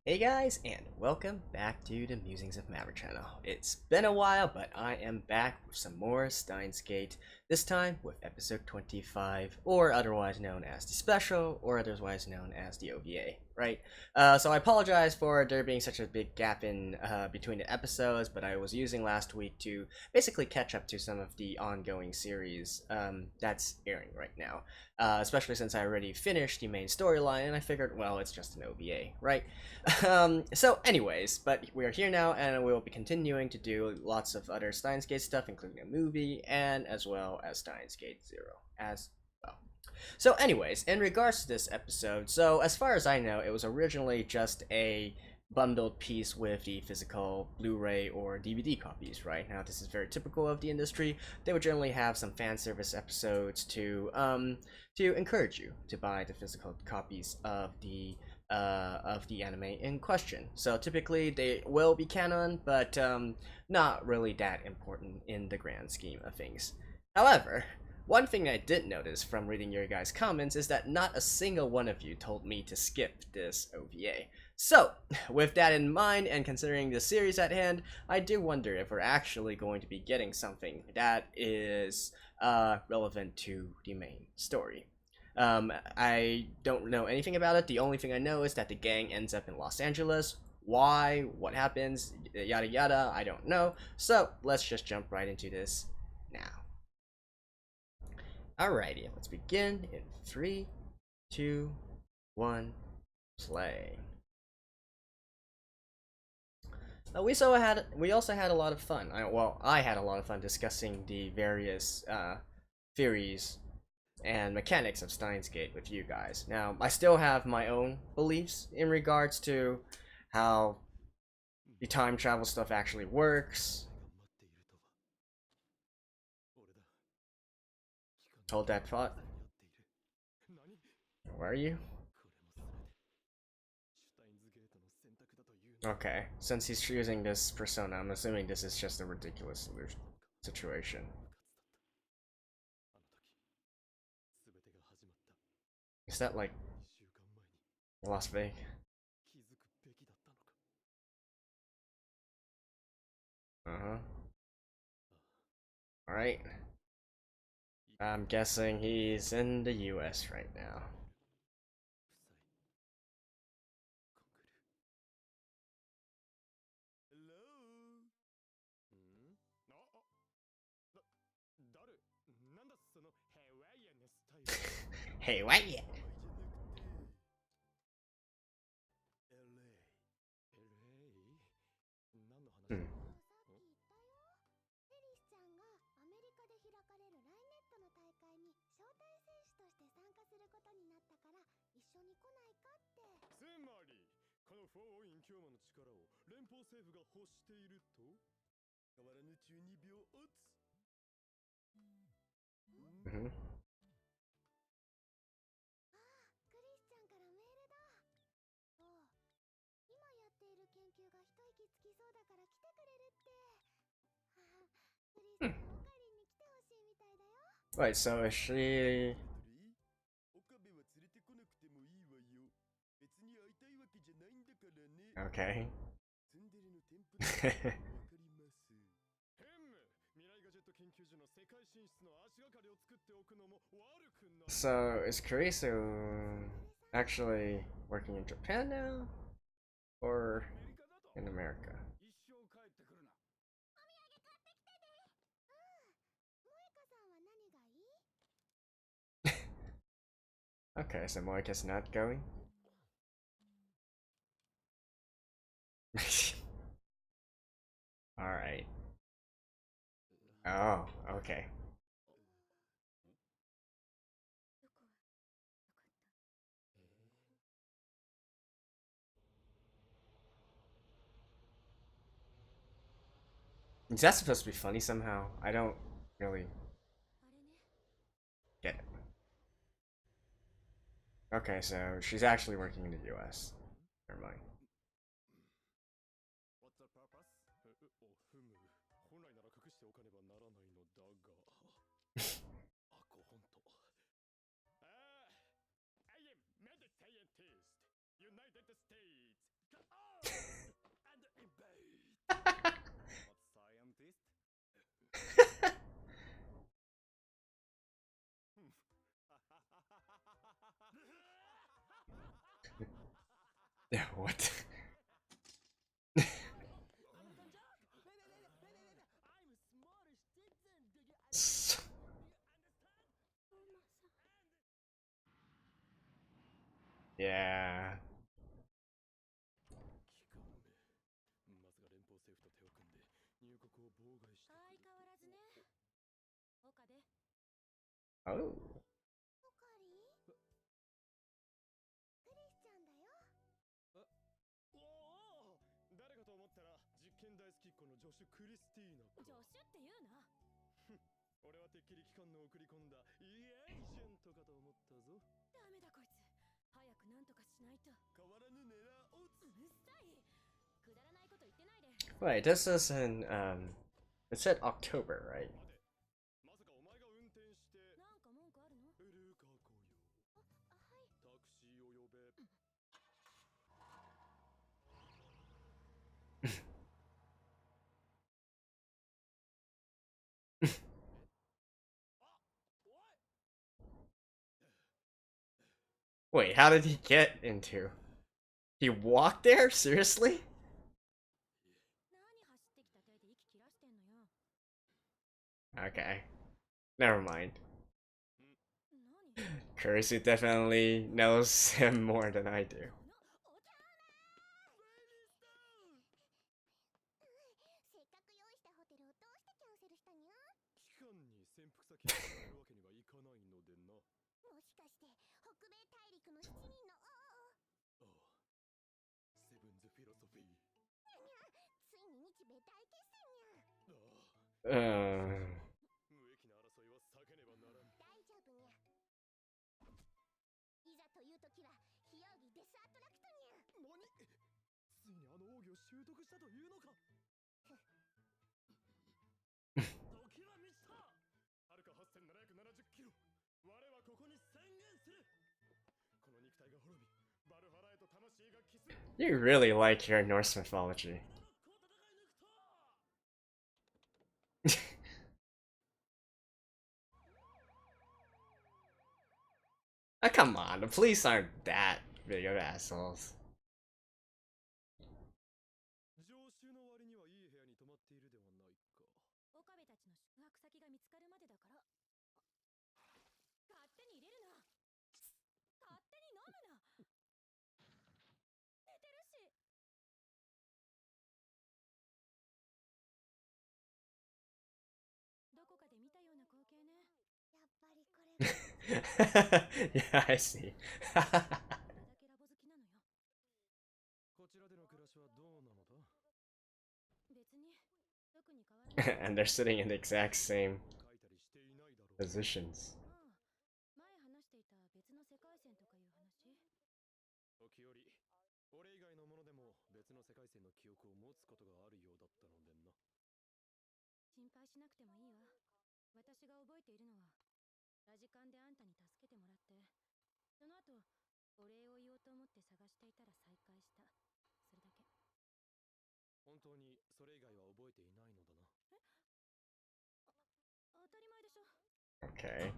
Hey guys, and welcome back to the Musings of Maverick channel. It's been a while, but I am back with some more steinsgate, this time with episode 25, or otherwise known as the special, or otherwise known as the OVA, right? So I apologize for there being such a big gap in between the episodes, but I was using last week to basically catch up to some of the ongoing series that's airing right now. Especially since I already finished the main storyline, and I figured, well, it's just an OVA, right? So anyways, but we are here now, and we will be continuing to do lots of other Steinsgate stuff, including a movie, and as well as Steinsgate Zero, as well. So anyways, in regards to this episode, so as far as I know, it was originally just a bundled piece with the physical Blu-ray or DVD copies, right? Now this is very typical of the industry. They would generally have some fan service episodes to encourage you to buy the physical copies of the anime in question. So typically they will be canon, but not really that important in the grand scheme of things. However, one thing I did notice from reading your guys' comments is that not a single one of you told me to skip this OVA. So, with that in mind, and considering the series at hand, I do wonder if we're actually going to be getting something that is relevant to the main story. I don't know anything about it. The only thing I know is that the gang ends up in Los Angeles. Why? What happens? Yada yada, I don't know. So, let's just jump right into this now. Alrighty, let's begin in 3, 2, 1, play. We also had a lot of fun. I had a lot of fun discussing the various theories and mechanics of Steinsgate with you guys. Now, I still have my own beliefs in regards to how the time travel stuff actually works. Hold that thought. Where are you? Okay, since he's choosing this persona, I'm assuming this is just a ridiculous situation. Is that like Las Vegas? Uh-huh. Alright. I'm guessing he's in the US right now. Hey, what? Hmm. Mm-hmm. Hmm. Wait, so is she... Okay. So, is Kurisu actually working in Japan now? Or in America? Okay, so Moika's not going? Alright. Oh, okay. Is that supposed to be funny somehow? I don't really get it. Okay, so she's actually working in the US. Never mind. Yeah, what? Yeah. Oh. 'Wait, this is in it said October, right? Wait, how did he get into? He walked there? Seriously? Okay. Never mind. Kurisu definitely knows him more than I do. Uh, you really like your Norse mythology. Oh, come on, the police aren't that big of assholes. Yeah, I see. And they're sitting in the exact same positions. Okay.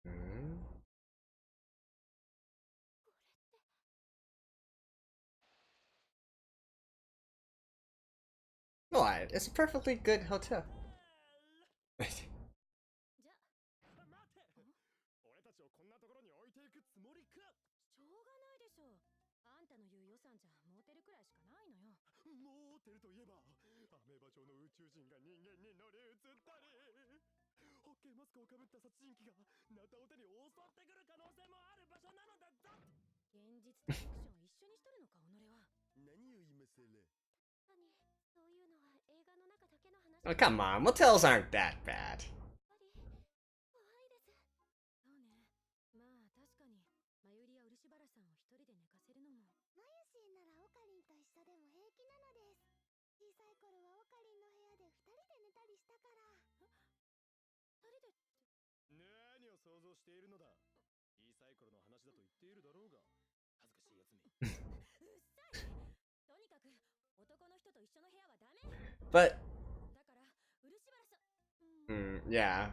Hmm. What? It's a perfectly good hotel. Oh, come on, motels aren't that bad. But yeah.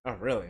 Oh, really?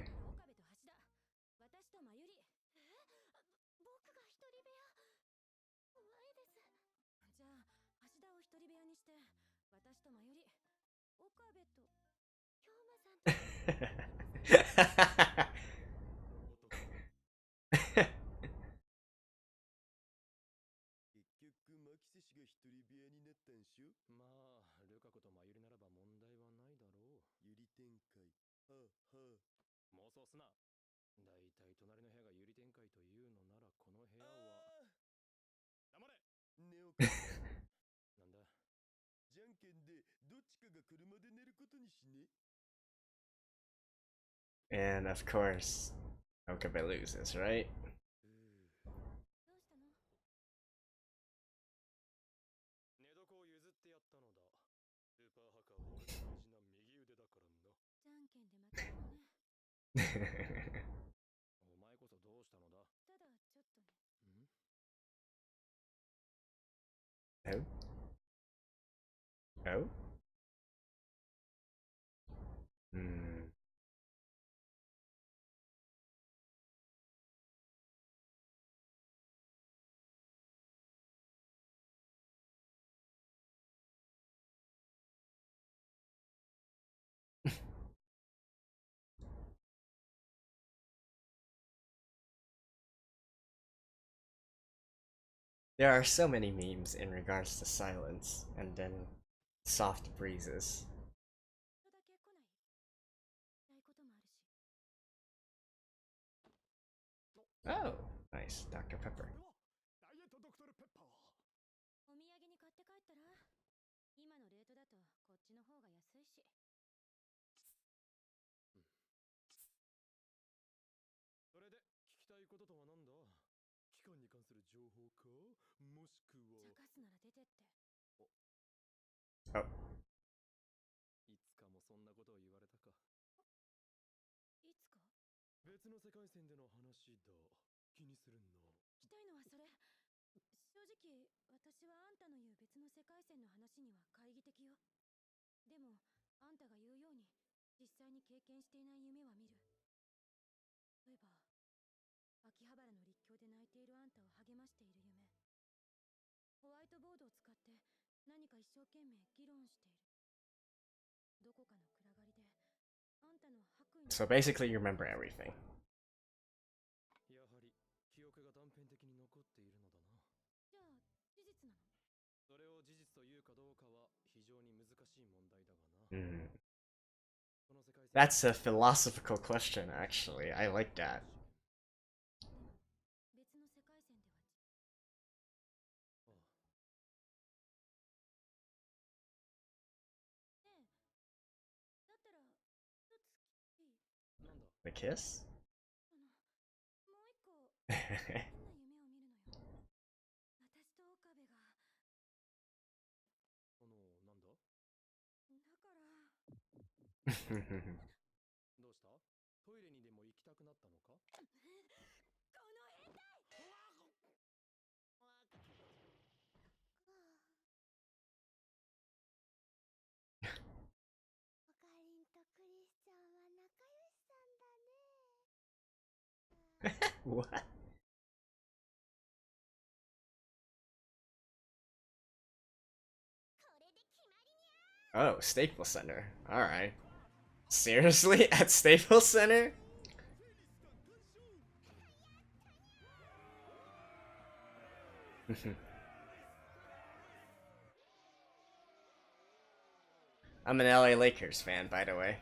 And of course, Okabe loses, right? Oh? Oh? Hmm. There are so many memes in regards to silence and then soft breezes. Oh, nice. Dr. Pepper. Oh. So basically, you remember everything. Mm. That's a philosophical question, actually. I like that. The kiss? What? Oh, Staples Center. Alright. Seriously? At Staples Center? I'm an LA Lakers fan, by the way.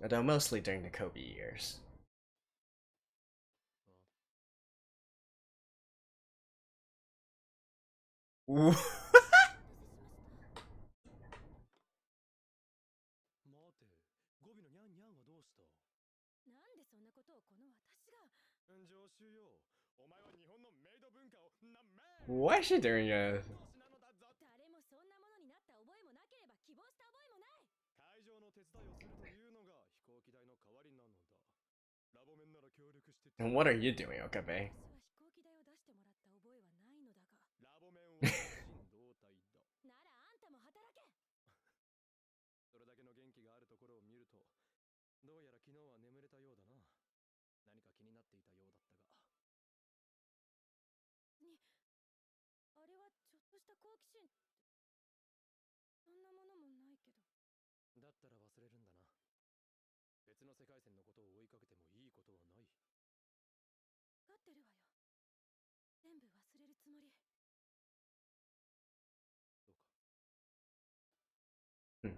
Although mostly during the Kobe years. Why is she doing a... And what are you doing, Okabe? それだけの元気があるところを見ると、どうやら昨日は眠れたようだな。何か気になっていたようだったが。あれはちょっとした好奇心って、そんなものもないけど。だったら忘れるんだな。別の世界線のことを追いかけてもいいことはない。分かってるわよ。全部忘れるつもり。そうか。Hmm.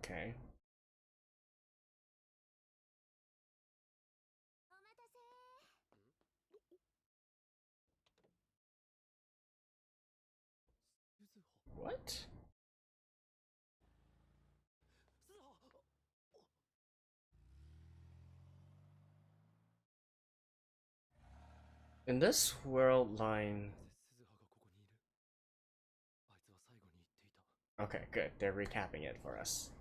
Okay. What? In this world line... Okay, good. They're recapping it for us.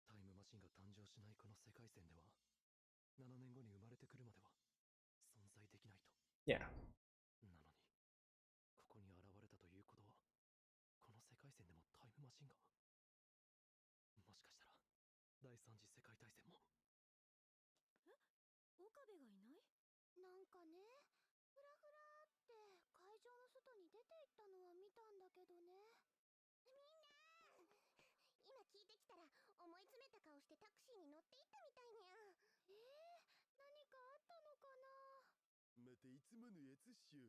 タイムマシンが誕生しないこの世界線では、7年後に生まれてくるまでは存在できないと。Yeah. なのに、ここに現れたということは、この世界線でもタイムマシンが。もしかしたら、第三次世界大戦も。岡部がいない？なんかね、ふらふらって会場の外に出て行ったのは見たんだけどね。みんな今聞いてきたら思い詰めた顔してタクシーに乗っていったみたいにゃ。何かあったのかな。またいつものやつっしょ。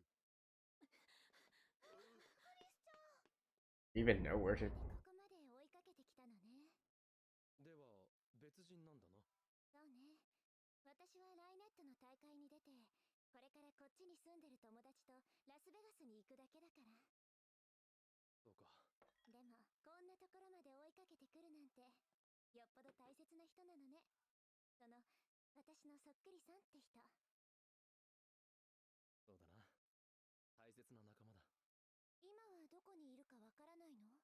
Even know where to... ここまで追いかけてきたのね。では別人なんだな。そうね。私はライネットの大会に出て、これからこっちに住んでる友達とラスベガスに行くだけだから。そうか。でもこんなところまで追いかけてくるなんて、よっぽど大切な人なのね。その私のそっくりさんって人。そうだな。大切な仲間だ。今はどこにいるかわからないの？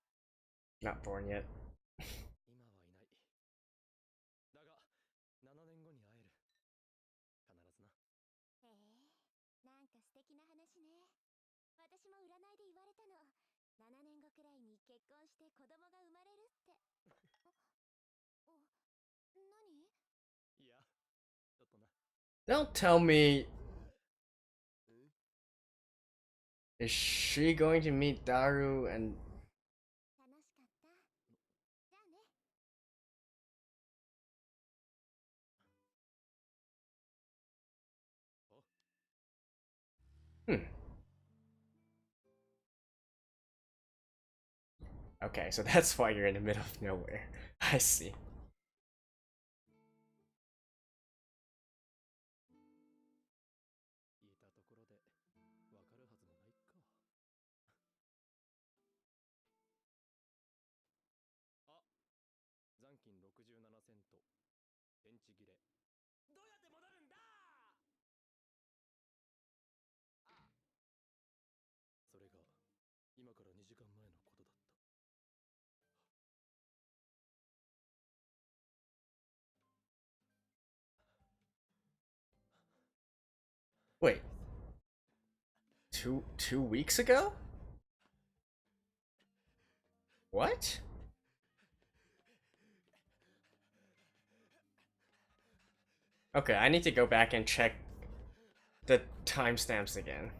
Not born yet. 今はいない。だが7年後に会える。必ずな。なんか素敵な話ね。私も占いで言われたの。7年後くらいに結婚して子供が生まれるって。何？いや、ちょっとな。 Don't tell me... Is she going to meet Daru and... 楽しかった。じゃあね。Hmm. Okay, so that's why you're in the middle of nowhere. I see. 言えたところでわかるはずもないか。あ、残金67セント。電池切れ。どうやって戻るんだ。それが今から2時間前のことだった。Wait. Two weeks ago? What? Okay, I need to go back and check the timestamps again.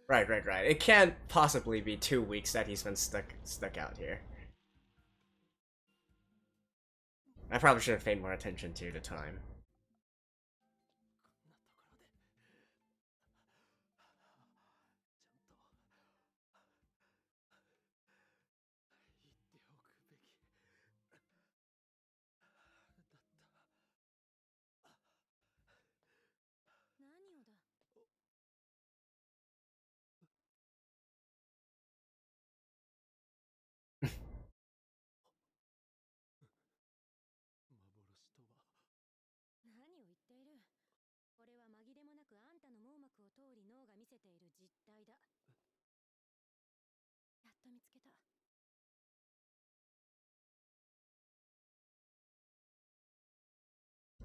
Right. It can't possibly be 2 weeks that he's been stuck out here. I probably should have paid more attention to the time. あんたの網膜を通り脳が見せている実態だ。やっと見つけた。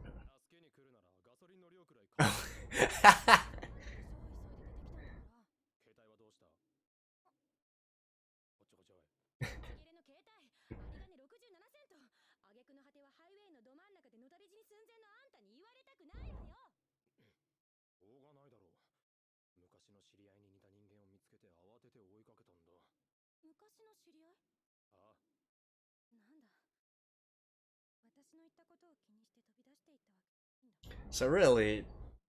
助けに来るならガソリンの量くらい買う。急いで出てきたんだから。携帯はどうした？こっちこっちおい。ちぎれの携帯、有り金67セント。挙句の果てはハイウェイのど真ん中でのたれ死に寸前のあんたに言われたくないわよ。しょうがないだろう。昔の知り合いに似た人間を見つけて慌てて追いかけたんだ。昔の知り合い？ああ。なんだ。私の言ったことを気にして飛び出していったわけ。So really,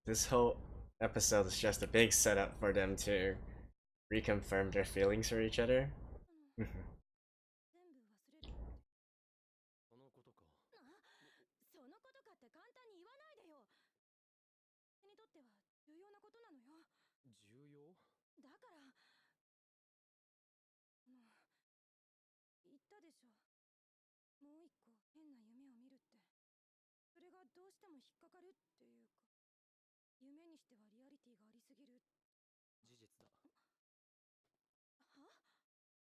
this whole episode is just a big setup for them to reconfirm their feelings for each other. 全部忘れる。そのことか。そのことかって簡単に言わないでよ。私にとっては重要なことなのよ。重要？だから、言ったでしょ。もう一個変な夢を見るって。それがどうしても引っかかるっていうか、夢にしてはリアリティがありすぎる。事実だ。は？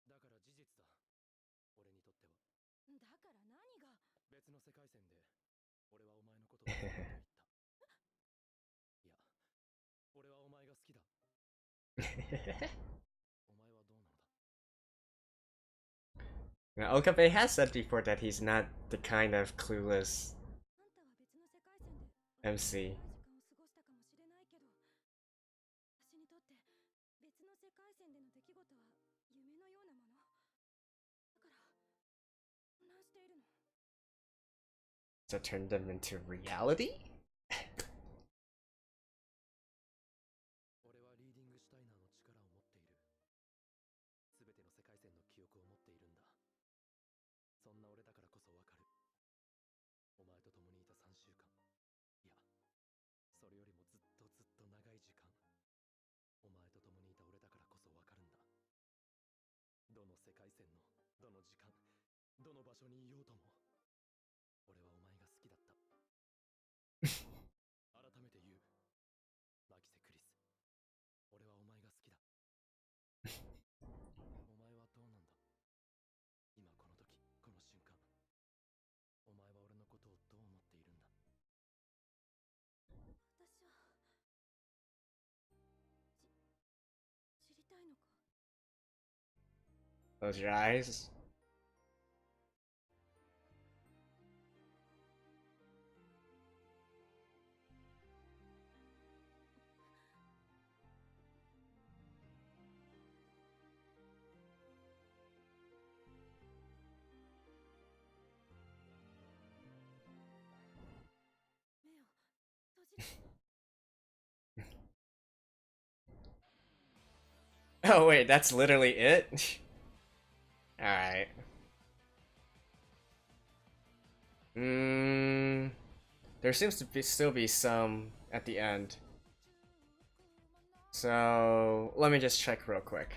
だから事実だ。俺にとっては。だから何が？別の世界線で俺はお前のことを好きだと言った。いや、俺はお前が好きだ。お前はどうなのだ？ Now, Okabe has said before that he's not the kind of clueless あんたは別の世界線で MC. 長い時間を過ごしたかもしれないけど、私にとって別の世界線での出来事は夢のようなもの。だから混乱しているの。To turn them into reality? 俺はリーディングシュタイナーの力を持っている。すべての世界線の記憶を持っているんだ。そんな俺だからこそわかる。お前と共にいた3週間。いや、それよりもずっとずっと長い時間。お前と共にいた俺だからこそわかるんだ。どの世界線の、どの時間、どの場所にいようとも、俺はお前が好きだった。改めて言う。マキセ・クリス。俺はお前が好きだ。お前はどうなんだ？今この時、この瞬間。お前は俺のことをどう思っているんだ？私は知りたいのか？ Close your eyes. Oh wait, that's literally it? Alright. There seems to still be some at the end. So, let me just check real quick.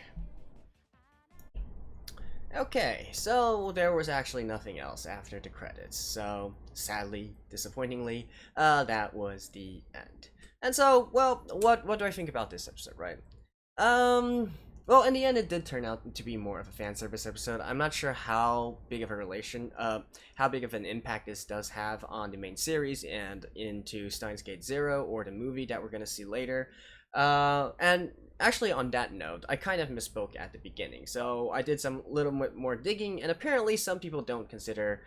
Okay, so there was actually nothing else after the credits. So, sadly, disappointingly, that was the end. And so, well, what do I think about this episode, right? Well, in the end, it did turn out to be more of a fan service episode. I'm not sure how big of how big of an impact this does have on the main series and into Steinsgate Zero or the movie that we're gonna see later. And actually, on that note, I kind of misspoke at the beginning, so I did some little bit more digging, and apparently, some people don't consider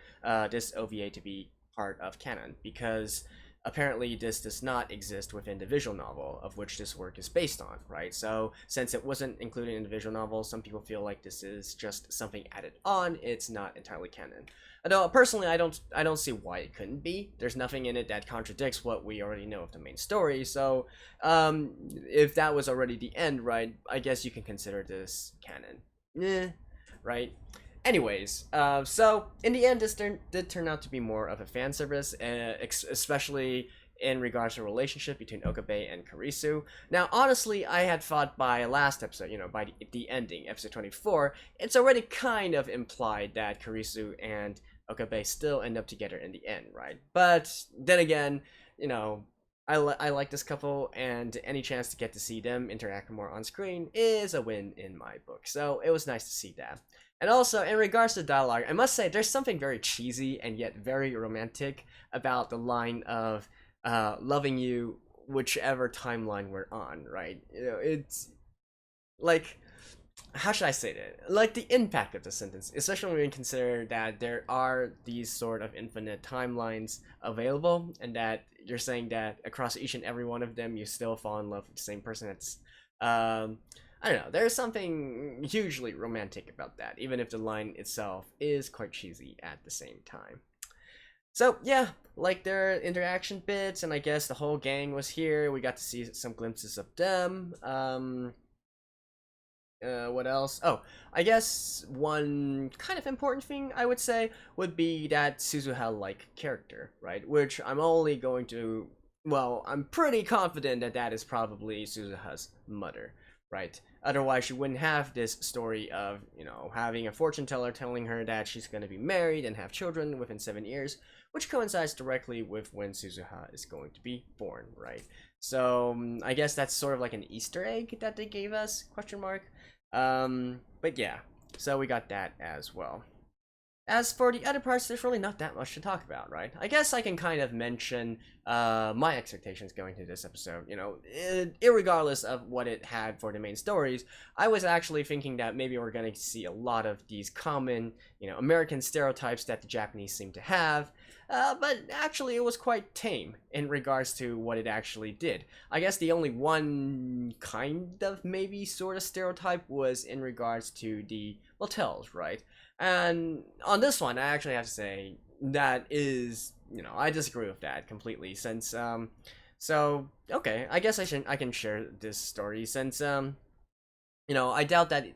this OVA to be part of canon because apparently this does not exist within the visual novel of which this work is based on, right? So since it wasn't included in the visual novel, some people feel like this is just something added on. It's not entirely canon. Although personally, I don't see why it couldn't be. There's nothing in it that contradicts what we already know of the main story. So if that was already the end, right, I guess you can consider this canon. Right? Anyways, so in the end, this did turn out to be more of a fan service, especially in regards to the relationship between Okabe and Kurisu. Now, honestly, I had thought by last episode, by the ending, episode 24, it's already kind of implied that Kurisu and Okabe still end up together in the end, right? But then again, I like this couple, and any chance to get to see them interact more on screen is a win in my book. So it was nice to see that. And also, in regards to dialogue, I must say there's something very cheesy and yet very romantic about the line of "loving you whichever timeline we're on." Right? You know, it's like, how should I say that? Like the impact of the sentence, especially when we consider that there are these sort of infinite timelines available, and that you're saying that across each and every one of them, you still fall in love with the same person. It's, I don't know. There's something hugely romantic about that, even if the line itself is quite cheesy at the same time. So yeah, like their interaction bits, and I guess the whole gang was here. We got to see some glimpses of them. What else? Oh, I guess one kind of important thing I would say would be that Suzuha-like character, right? Which I'm only going to, well, I'm pretty confident that that is probably Suzuha's mother, right? Otherwise, she wouldn't have this story of, you know, having a fortune teller telling her that she's going to be married and have children within 7 years, which coincides directly with when Suzuha is going to be born, right? So I guess that's sort of like an Easter egg that they gave us, question mark. But yeah, so we got that as well. As for the other parts, there's really not that much to talk about, right? I guess I can kind of mention my expectations going into this episode. You know, irregardless of what it had for the main stories, I was actually thinking that maybe we're going to see a lot of these common, you know, American stereotypes that the Japanese seem to have. But actually, it was quite tame in regards to what it actually did. I guess the only one kind of maybe sort of stereotype was in regards to the motels, right? And on this one, I actually have to say that is, you know, I disagree with that completely. Since so okay, I guess I can share this story since you know, I doubt that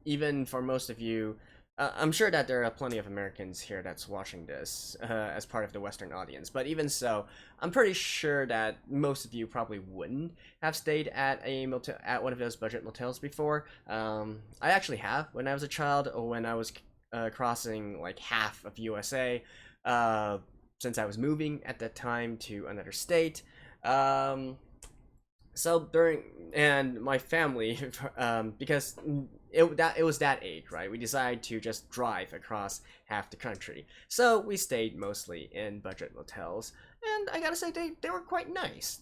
even for most of you, I'm sure that there are plenty of Americans here that's watching this as part of the Western audience. But even so, I'm pretty sure that most of you probably wouldn't have stayed at a motel, at one of those budget motels before. I actually have when I was a child, or when I was crossing like half of USA, since I was moving at that time to another state. So during, and my family, because it was that age, right? We decided to just drive across half the country, so we stayed mostly in budget motels, and I gotta say they were quite nice.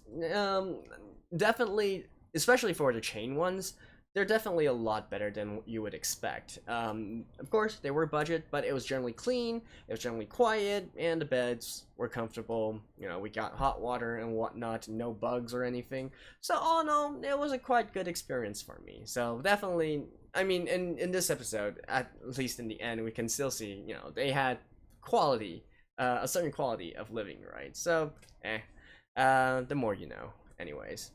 Definitely, especially for the chain ones, they're definitely a lot better than you would expect. Of course, they were budget, but it was generally clean, it was generally quiet, and the beds were comfortable. You know, we got hot water and whatnot, no bugs or anything. So all in all, it was a quite good experience for me. So definitely, I mean, in this episode, at least in the end, we can still see, you know, they had quality, a certain quality of living, right? So, the more you know, anyways.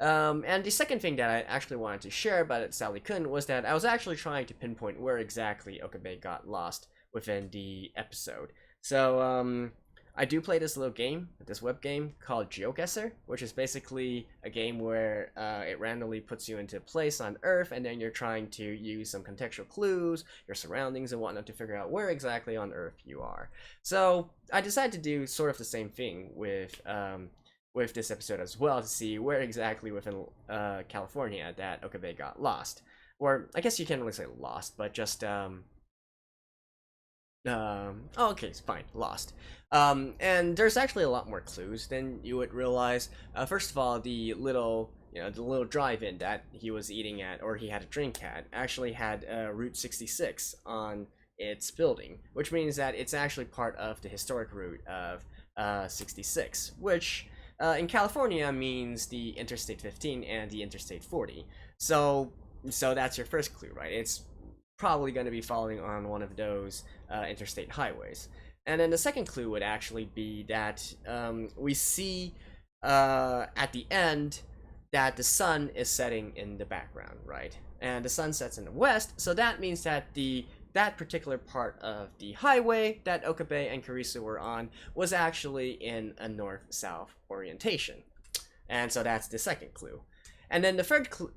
And the second thing that I actually wanted to share, but it sadly couldn't, was that I was actually trying to pinpoint where exactly Okabe got lost within the episode. So, I do play this little game, this web game called Geographical, which is basically a game where it randomly puts you into a place on Earth, and then you're trying to use some contextual clues, your surroundings and whatnot, to figure out where exactly on Earth you are. So I decided to do sort of the same thing with this episode as well, to see where exactly within California that Okabe got lost. Or I guess you can't really say lost, but just oh, okay, it's fine, lost. And there's actually a lot more clues than you would realize. First of all, the little, you know, the little drive-in that he was eating at, or he had a drink at, actually had Route 66 on its building, which means that it's actually part of the historic route of 66, which in California means the Interstate 15 and the Interstate 40. So that's your first clue, right? It's probably going to be following on one of those interstate highways. And then the second clue would actually be that we see at the end that the sun is setting in the background, right? And the sun sets in the west, so that means that that particular part of the highway that Okabe and Kurisu were on was actually in a north-south orientation. And so that's the second clue. And then the third clue,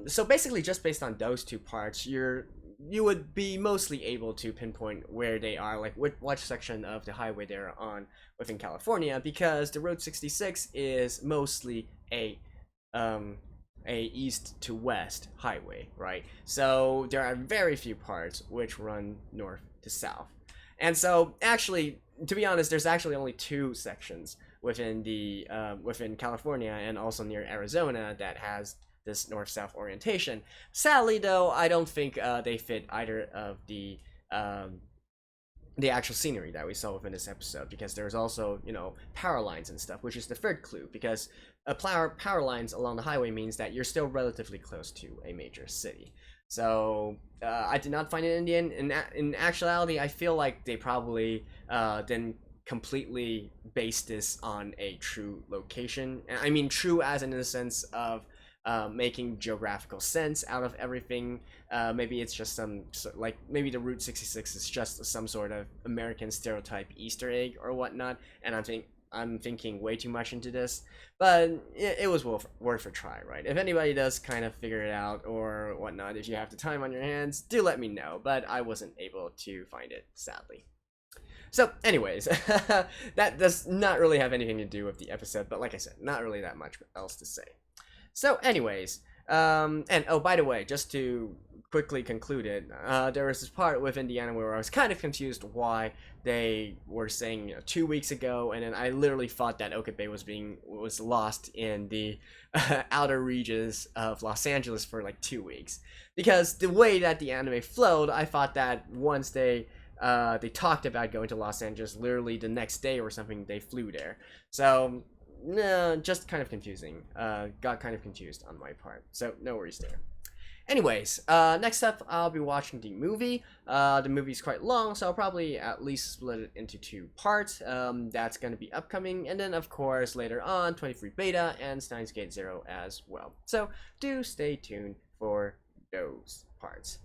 so basically just based on those two parts, you're you would be mostly able to pinpoint where they are, like which section of the highway they're on within California, because the Route 66 is mostly um, a east to west highway, right? So there are very few parts which run north to south. And so actually, to be honest, there's actually only two sections within the within California and also near Arizona that has this north-south orientation. Sadly, though, I don't think they fit either of the actual scenery that we saw within this episode, because there's also, you know, power lines and stuff, which is the third clue, because power lines along the highway means that you're still relatively close to a major city. So I did not find it in the end. In actuality, I feel like they probably didn't completely base this on a true location. I mean, true as in the sense of making geographical sense out of everything. Maybe it's just like maybe the Route 66 is just some sort of American stereotype Easter egg or whatnot, and I'm thinking way too much into this, but it was worth a try, right? If anybody does kind of figure it out or whatnot, if you have the time on your hands, do let me know, but I wasn't able to find it, sadly. So, anyways, that does not really have anything to do with the episode, but like I said, not really that much else to say. So, anyways, and oh, by the way, just to quickly conclude it, there was this part with Indiana where I was kind of confused why they were saying, 2 weeks ago, and then I literally thought that Okabe was lost in the outer regions of Los Angeles for like 2 weeks, because the way that the anime flowed, I thought that once they talked about going to Los Angeles, literally the next day or something, they flew there. So no, just kind of confusing. Got kind of confused on my part, so no worries there. Anyways, next up, I'll be watching the movie. The movie's quite long, so I'll probably at least split it into 2 parts. That's going to be upcoming, and then, of course, later on, 23 Beta and Steinsgate 0 as well. So, do stay tuned for those parts.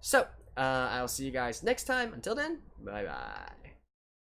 So, I'll see you guys next time. Until then, bye-bye.